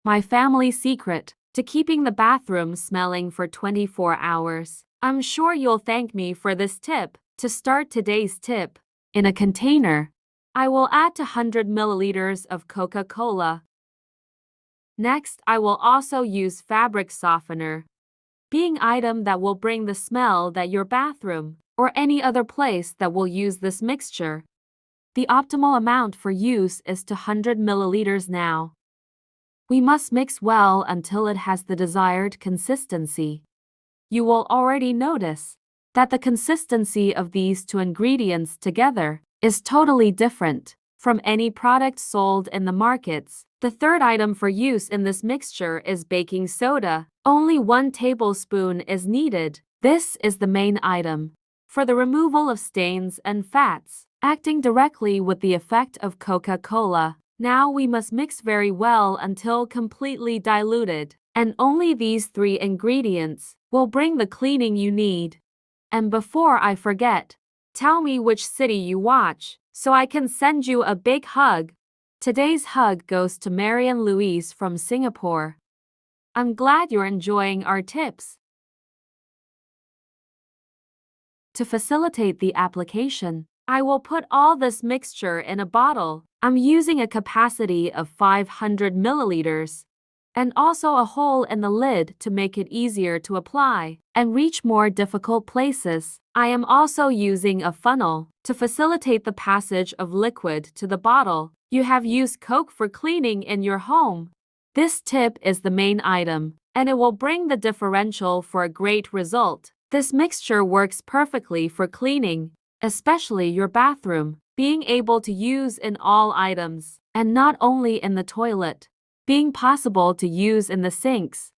my family secret to keeping the bathroom smelling for 24 hours. I'm sure you'll thank me for this tip. To start today's tip, in a container, I will add 100 milliliters of Coca-Cola. Next, I will also use fabric softener, being item that will bring the smell that your bathroom or any other place that will use this mixture. The optimal amount for use is 200 milliliters now. We must mix well until it has the desired consistency. You will already notice that the consistency of these two ingredients together is totally different from any product sold in the markets. The third item for use in this mixture is baking soda. Only 1 tablespoon is needed. This is the main item for the removal of stains and fats, acting directly with the effect of Coca-Cola. Now we must mix very well until completely diluted, and only these 3 ingredients will bring the cleaning you need. And before I forget, tell me which city you watch, so I can send you a big hug. Today's hug goes to Marian Louise from Singapore. I'm glad you're enjoying our tips. To facilitate the application, I will put all this mixture in a bottle. I'm using a capacity of 500 milliliters, and also a hole in the lid to make it easier to apply and reach more difficult places. I am also using a funnel to facilitate the passage of liquid to the bottle. You have used Coke for cleaning in your home. This tip is the main item, and it will bring the differential for a great result. This mixture works perfectly for cleaning, especially your bathroom, being able to use in all items, and not only in the toilet, being possible to use in the sinks,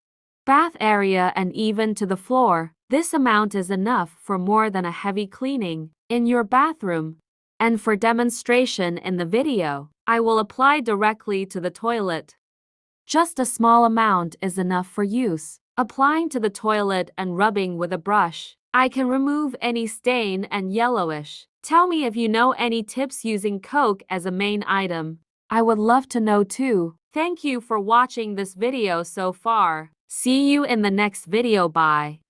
bath area, and even to the floor. This amount is enough for more than a heavy cleaning in your bathroom. And for demonstration in the video, I will apply directly to the toilet. Just a small amount is enough for use. Applying to the toilet and rubbing with a brush, I can remove any stain and yellowish. Tell me if you know any tips using Coke as a main item. I would love to know too. Thank you for watching this video so far. See you in the next video. Bye.